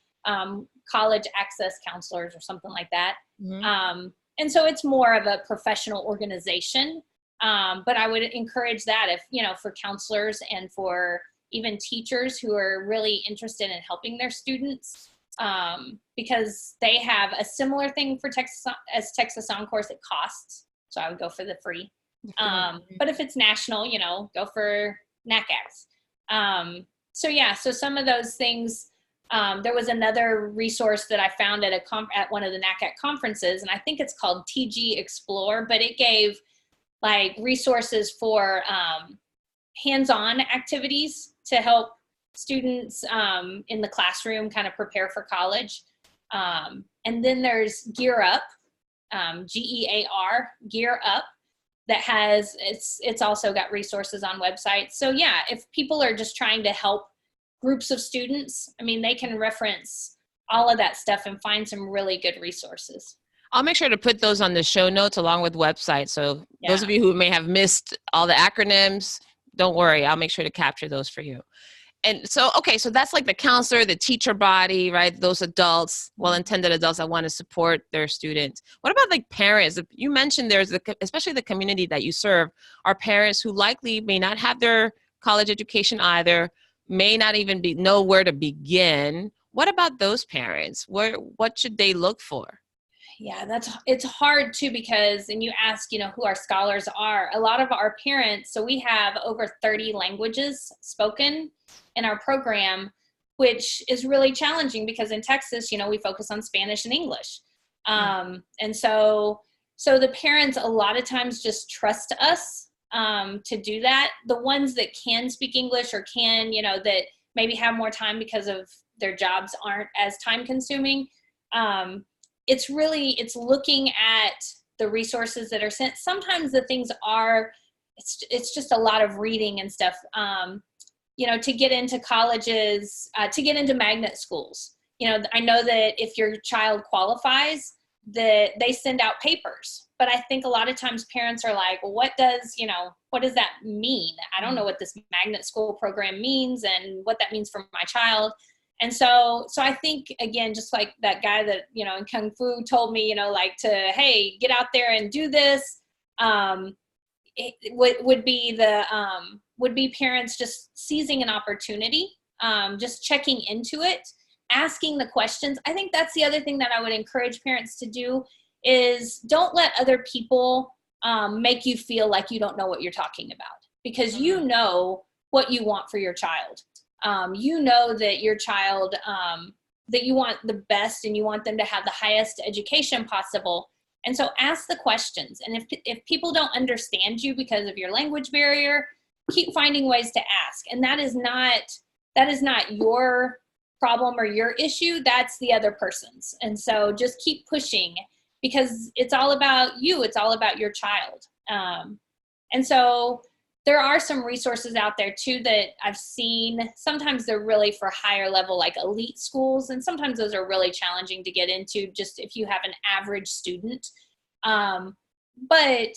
B: college access counselors or something like that. Mm-hmm. And so it's more of a professional organization. But I would encourage that if, for counselors and for even teachers who are really interested in helping their students, because they have a similar thing for Texas OnCourse. It costs. So I would go for the free. But if it's national, go for NACACs. So some of those things, there was another resource that I found at one of the NACAC conferences, and I think it's called TG Explore, but it gave like resources for hands-on activities to help students in the classroom kind of prepare for college. And then there's Gear Up, GEAR, Gear Up, that has, it's also got resources on websites. So yeah, if people are just trying to help groups of students, they can reference all of that stuff and find some really good resources.
A: I'll make sure to put those on the show notes along with websites. So those of you who may have missed all the acronyms, don't worry, I'll make sure to capture those for you. And so, okay, so that's like the counselor, the teacher body, right? Those adults, well-intended adults that want to support their students. What about like parents? You mentioned especially the community that you serve, are parents who likely may not have their college education either, may not even know where to begin. What about those parents? What should they look for?
B: Yeah, it's hard too, because, and you ask, who our scholars are. A lot of our parents, so we have over 30 languages spoken in our program, which is really challenging because in Texas, we focus on Spanish and English. And so the parents a lot of times just trust us to do that. The ones that can speak English or can, that maybe have more time because of their jobs aren't as time consuming. It's looking at the resources that are sent. Sometimes the things it's just a lot of reading and stuff, to get into colleges, to get into magnet schools. I know that if your child qualifies, that they send out papers, but I think a lot of times parents are like, well, what does that mean? I don't know what this magnet school program means and what that means for my child. And so I think, again, just like that guy that, in Kung Fu told me, hey, get out there and do this, would be parents just seizing an opportunity, just checking into it, asking the questions. I think that's the other thing that I would encourage parents to do is don't let other people make you feel like you don't know what you're talking about, because you know what you want for your child. That your child, that you want the best and you want them to have the highest education possible. And so ask the questions. And if people don't understand you because of your language barrier, keep finding ways to ask. And that is not your problem or your issue. That's the other person's. And so just keep pushing, because it's all about you. It's all about your child. And so there are some resources out there too that I've seen. Sometimes they're really for higher level, like elite schools. And sometimes those are really challenging to get into just if you have an average student. But,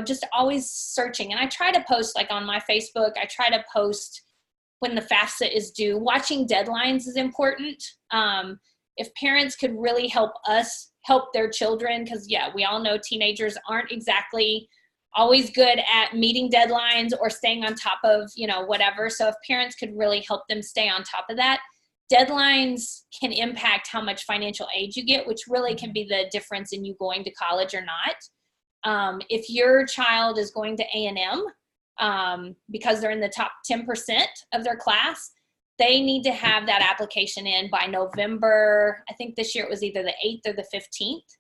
B: just always searching. And I try to post like on my Facebook, I try to post when the FAFSA is due. Watching deadlines is important. If parents could really help us help their children, because we all know teenagers aren't exactly always good at meeting deadlines or staying on top of, whatever. So if parents could really help them stay on top of that, deadlines can impact how much financial aid you get, which really can be the difference in you going to college or not. If your child is going to A&M because they're in the top 10% of their class, they need to have that application in by November. I think this year it was either the 8th or the 15th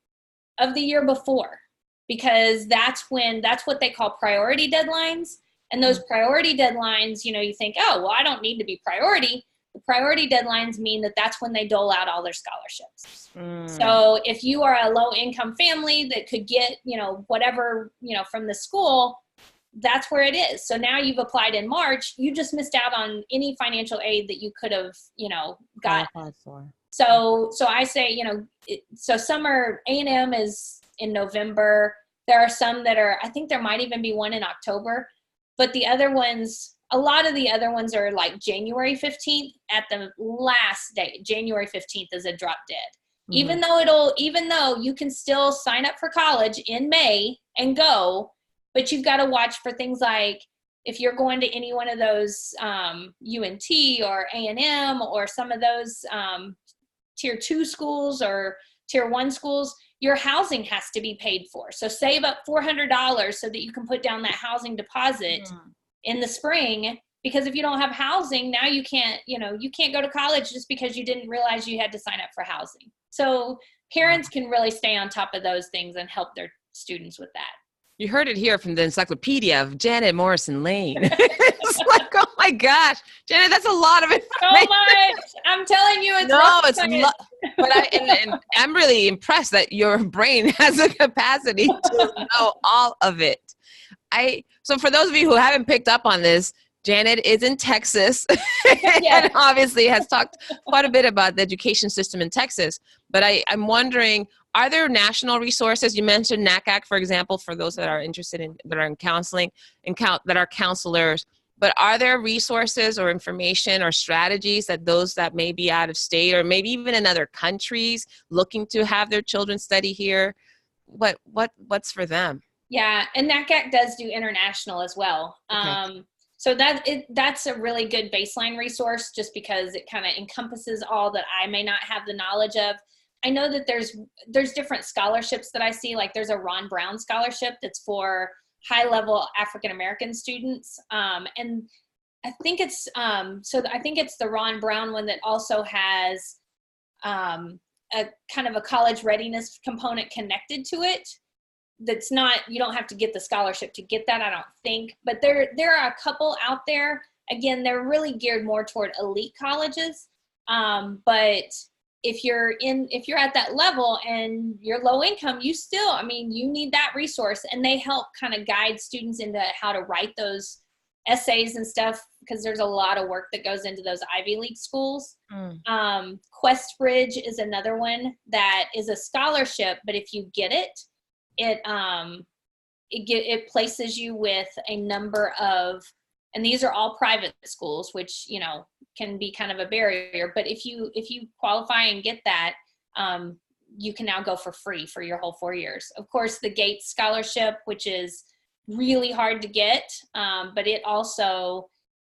B: of the year before, because that's what they call priority deadlines. And those priority deadlines, you think, oh, well, I don't need to be priority. The priority deadlines mean that that's when they dole out all their scholarships. So if you are a low income family that could get, whatever, from the school, that's where it is. So now you've applied in March, you just missed out on any financial aid that you could have, got. So I say, you know, so summer A&M is in November. There are some that are, I think there might even be one in October, but the other ones, a lot of the other ones are like January 15th at the last day. January 15th is a drop dead. Mm-hmm. Even though you can still sign up for college in May and go, but you've got to watch for things like, if you're going to any one of those UNT or A&M or some of those tier 2 schools or tier 1 schools, your housing has to be paid for. So save up $400 so that you can put down that housing deposit in the spring, because if you don't have housing, now you can't go to college just because you didn't realize you had to sign up for housing. So parents can really stay on top of those things and help their students with that.
A: You heard it here from the encyclopedia of Janet Morrison Lane. It's like, oh my gosh, Janet, that's a lot of information.
B: So much. I'm telling you,
A: but I'm really impressed that your brain has the capacity to know all of it. So for those of you who haven't picked up on this, Janet is in Texas and obviously has talked quite a bit about the education system in Texas. But I'm wondering, are there national resources? You mentioned NACAC, for example, for those that are interested that are in counseling that are counselors. But are there resources or information or strategies that those that may be out of state or maybe even in other countries looking to have their children study here? What's for them?
B: Yeah, and NACAC does do international as well. Okay. So that's a really good baseline resource, just because it kind of encompasses all that I may not have the knowledge of. I know that there's different scholarships that I see. Like there's a Ron Brown scholarship that's for high-level African-American students. And I think it's I think it's the Ron Brown one that also has a kind of a college readiness component connected to it. That's not, you don't have to get the scholarship to get that, I don't think. But there are a couple out there. Again, they're really geared more toward elite colleges. But if you're at that level and you're low income, you need that resource, and they help kind of guide students into how to write those essays and stuff, because there's a lot of work that goes into those Ivy League schools. Questbridge is another one that is a scholarship, but if you get it, it places you with a number of, and these are all private schools, which, you know, can be kind of a barrier. But if you qualify and get that, you can now go for free for your whole 4 years. Of course, the Gates scholarship, which is really hard to get, but it also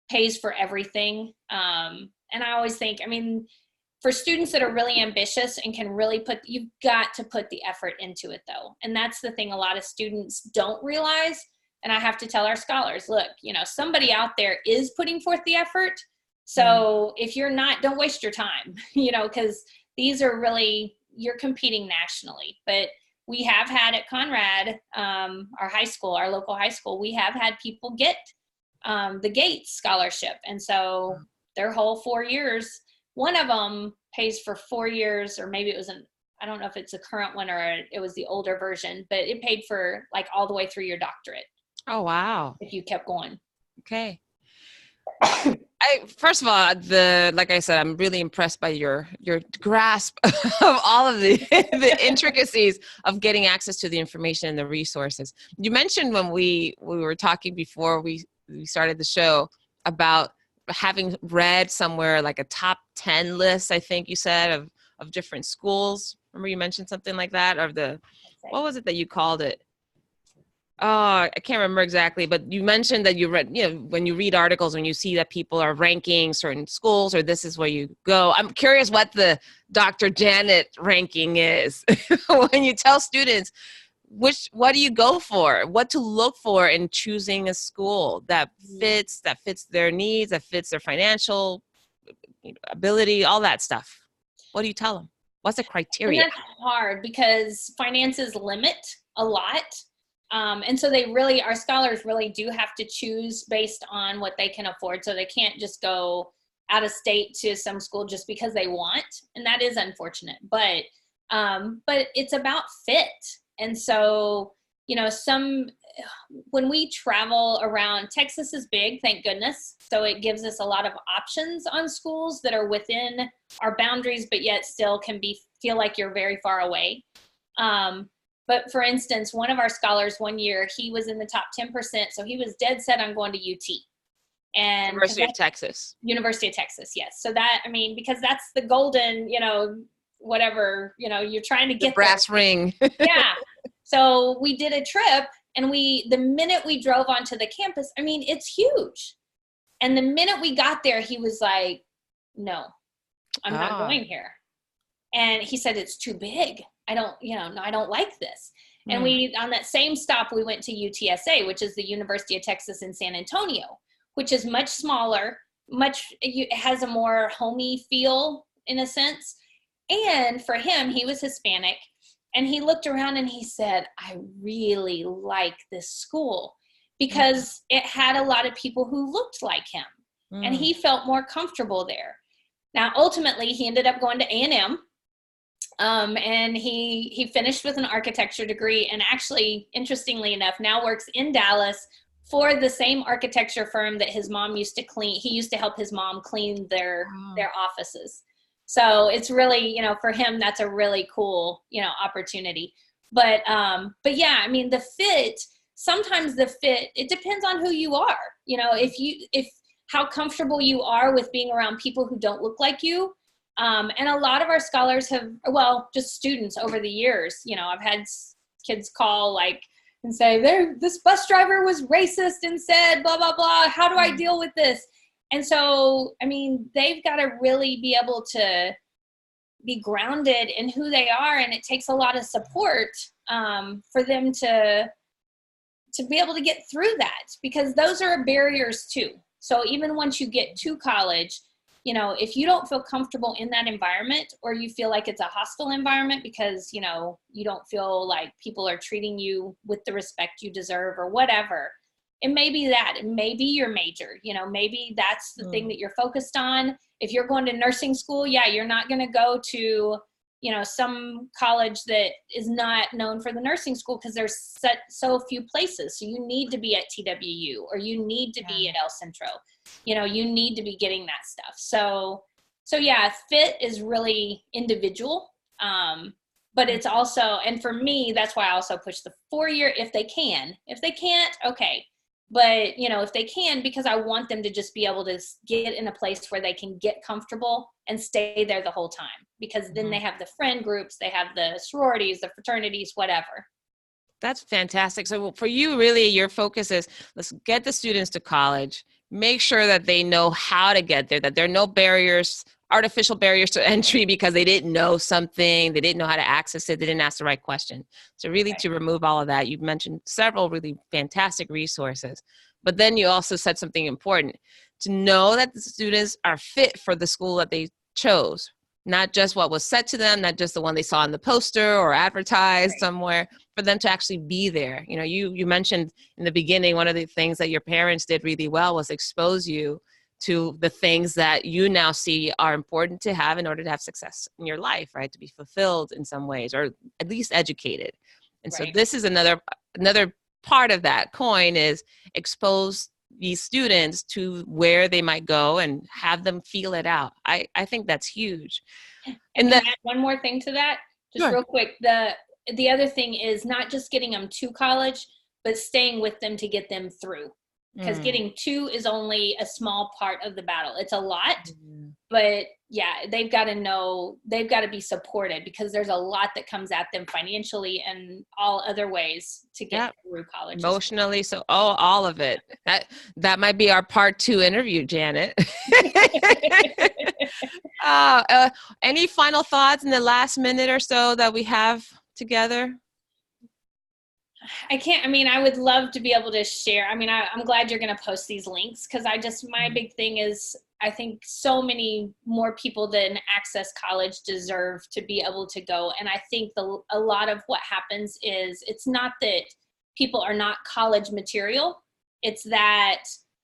B: pays for everything. And I always think, for students that are really ambitious and can really you've got to put the effort into it though. And that's the thing a lot of students don't realize. And I have to tell our scholars, look, you know, somebody out there is putting forth the effort. So if you're not, don't waste your time, you know, because these are really, you're competing nationally. But we have had at Conrad, our high school, our local high school, we have had people get the Gates scholarship. And so their whole 4 years, one of them pays for 4 years, or maybe it was I don't know if it's a current one or it was the older version, but it paid for like all the way through your doctorate.
A: Oh, wow.
B: If you kept going.
A: Okay. First of all, like I said, I'm really impressed by your grasp of all of the intricacies of getting access to the information and the resources. You mentioned when we were talking before we started the show about having read somewhere like a top 10 list, I think you said, of different schools. Remember you mentioned something like that, what was it that you called it? Oh, I can't remember exactly, but you mentioned that you read, you know, when you read articles, when you see that people are ranking certain schools or this is where you go. I'm curious what the Dr. Janet ranking is. When you tell students, what do you go for? What to look for in choosing a school that fits their needs, that fits their financial ability, all that stuff. What do you tell them? What's the criteria?
B: And that's hard because finances limit a lot. And so our scholars really do have to choose based on what they can afford. So they can't just go out of state to some school just because they want. And that is unfortunate, but it's about fit. And so, you know, when we travel around, Texas is big, thank goodness. So it gives us a lot of options on schools that are within our boundaries, but yet still can feel like you're very far away. But for instance, one of our scholars one year, he was in the top 10%. So he was dead set on going to UT. And
A: University of Texas.
B: University of Texas, yes. So that, I mean, because that's the golden, whatever, you're trying to get
A: the brass ring.
B: Yeah. So we did a trip, and the minute we drove onto the campus, I mean, it's huge. And the minute we got there, he was like, no, I'm not going here. And he said, it's too big. I don't like this. And on that same stop, we went to UTSA, which is the University of Texas in San Antonio, which is much smaller, it has a more homey feel in a sense. And for him, he was Hispanic, and he looked around and he said, I really like this school because it had a lot of people who looked like him, and he felt more comfortable there. Now, ultimately, he ended up going to A&M. And he finished with an architecture degree, and actually, interestingly enough, now works in Dallas for the same architecture firm that his mom used to clean. He used to help his mom clean their offices. So it's really, for him, that's a really cool, opportunity. But yeah, I mean, sometimes the fit, it depends on who you are. If how comfortable you are with being around people who don't look like you. And a lot of our scholars just students over the years, I've had kids call and say, this bus driver was racist and said, blah, blah, blah. How do I deal with this? And so, I mean, they've got to really be able to be grounded in who they are. And it takes a lot of support for them to be able to get through that, because those are barriers too. So even once you get to college, if you don't feel comfortable in that environment, or you feel like it's a hostile environment because, you don't feel like people are treating you with the respect you deserve or whatever, it may be that. It may be your major, maybe that's the thing that you're focused on. If you're going to nursing school, you're not going to go to, some college that is not known for the nursing school because there's so few places. So you need to be at TWU, or you need to be at El Centro. You need to be getting that stuff. So yeah, fit is really individual. But it's also, and for me, that's why I also push the 4-year if they can. If they can't, okay. But, if they can, because I want them to just be able to get in a place where they can get comfortable and stay there the whole time, because then they have the friend groups, they have the sororities, the fraternities, whatever.
A: That's fantastic. So for you, really, your focus is, let's get the students to college, make sure that they know how to get there, that there are no barriers, artificial barriers to entry because they didn't know something, they didn't know how to access it, they didn't ask the right question. So really to remove all of that, you've mentioned several really fantastic resources, but then you also said something important, to know that the students are fit for the school that they chose, not just what was said to them, not just the one they saw on the poster or advertised somewhere, for them to actually be there. You mentioned in the beginning, one of the things that your parents did really well was expose you to the things that you now see are important to have in order to have success in your life, right? To be fulfilled in some ways, or at least educated. And so this is another part of that coin, is expose these students to where they might go and have them feel it out. I think that's huge.
B: And then one more thing to that, just real quick. The other thing is not just getting them to college, but staying with them to get them through. Because getting to is only a small part of the battle. It's a lot, but they've got to know, they've got to be supported, because there's a lot that comes at them financially and all other ways to get through college.
A: Emotionally, so all of it. That might be our part 2 interview, Janet. Any final thoughts in the last minute or so that we have together?
B: I would love to be able to share. I'm glad you're going to post these links, because my big thing is, I think so many more people than access college deserve to be able to go. And I think a lot of what happens is, it's not that people are not college material. It's that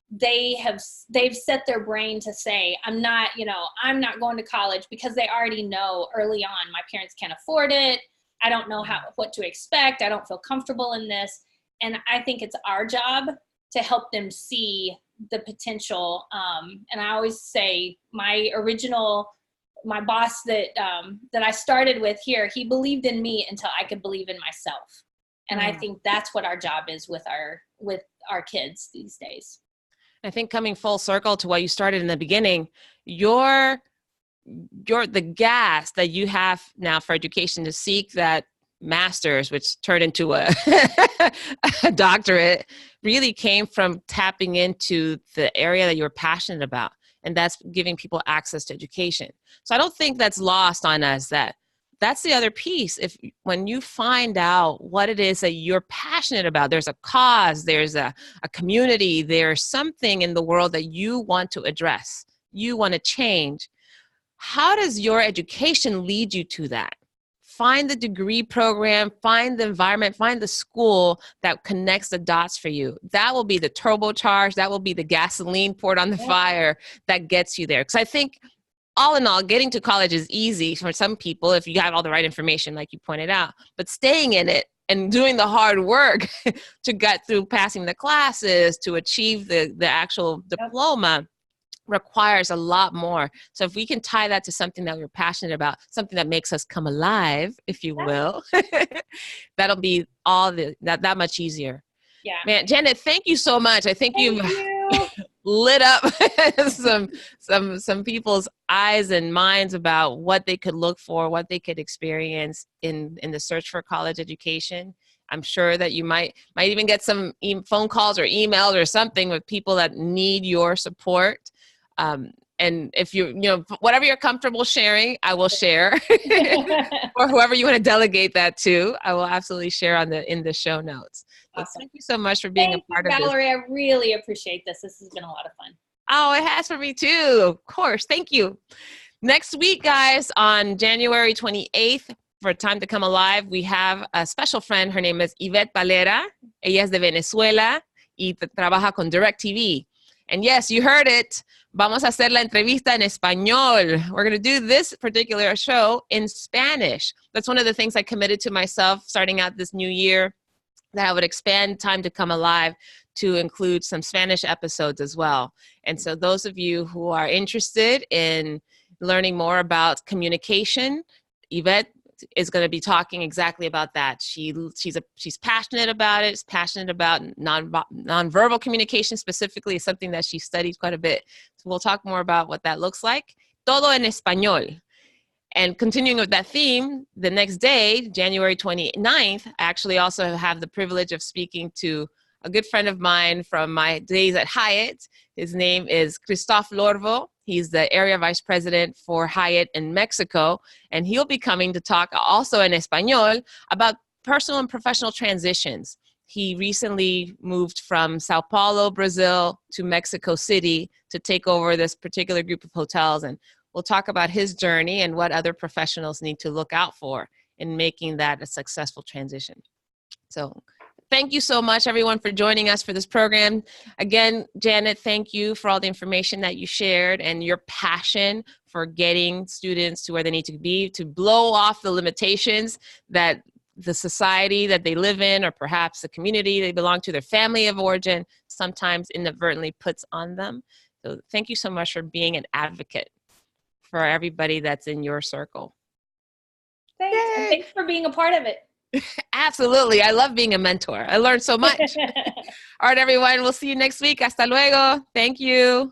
B: they've set their brain to say, I'm not going to college, because they already know early on, my parents can't afford it. I don't know what to expect. I don't feel comfortable in this. And I think it's our job to help them see the potential. And I always say my boss that I started with here, he believed in me until I could believe in myself. And I think that's what our job is with our kids these days.
A: I think coming full circle to what you started in the beginning, the gas that you have now for education to seek that master's, which turned into a doctorate, really came from tapping into the area that you were passionate about. And that's giving people access to education. So I don't think that's lost on us. That's the other piece. When you find out what it is that you're passionate about, there's a cause, there's a community, there's something in the world that you want to address, you want to change. How does your education lead you to that? Find the degree program, find the environment, find the school that connects the dots for you. That will be the turbocharge, that will be the gasoline poured on the fire that gets you there. Because I think all in all, getting to college is easy for some people if you have all the right information, like you pointed out. But staying in it and doing the hard work to get through passing the classes, to achieve the actual diploma, requires a lot more. So if we can tie that to something that we're passionate about, something that makes us come alive, if you will, that'll be that much easier.
B: Yeah.
A: Man, Janet, thank you so much. I think you've lit up some people's eyes and minds about what they could look for, what they could experience in the search for college education. I'm sure that you might even get some phone calls or emails or something with people that need your support. And if whatever you're comfortable sharing, I will share. Or whoever you want to delegate that to, I will absolutely share in the show notes. Awesome. Thank you so much for being a part of this.
B: Valerie, I really appreciate this. This has been a lot of fun.
A: Oh, it has for me too. Of course. Thank you. Next week, guys, on January 28th, for Time to Come Alive, we have a special friend. Her name is Yvette Valera. Ella es de Venezuela y trabaja con DirecTV. And yes, you heard it. Vamos a hacer la entrevista en español. We're going to do this particular show in Spanish. That's one of the things I committed to myself starting out this new year, that I would expand Time to Come Alive to include some Spanish episodes as well. And so those of you who are interested in learning more about communication, Yvette is going to be talking exactly about that. She's passionate about it. She's passionate about nonverbal communication specifically, is something that she studies quite a bit. So we'll talk more about what that looks like. Todo en español. And continuing with that theme, the next day, January 29th, I actually also have the privilege of speaking to a good friend of mine from my days at Hyatt. His name is Christoph Lorvo. He's the area vice president for Hyatt in Mexico. And he'll be coming to talk also in español about personal and professional transitions. He recently moved from Sao Paulo, Brazil, to Mexico City to take over this particular group of hotels. And we'll talk about his journey and what other professionals need to look out for in making that a successful transition. So thank you so much, everyone, for joining us for this program. Again, Janet, thank you for all the information that you shared and your passion for getting students to where they need to be, to blow off the limitations that the society that they live in, or perhaps the community they belong to, their family of origin, sometimes inadvertently puts on them. So thank you so much for being an advocate for everybody that's in your circle.
B: Thanks. And thanks for being a part of it.
A: Absolutely. I love being a mentor. I learned so much. All right, everyone. We'll see you next week. Hasta luego. Thank you.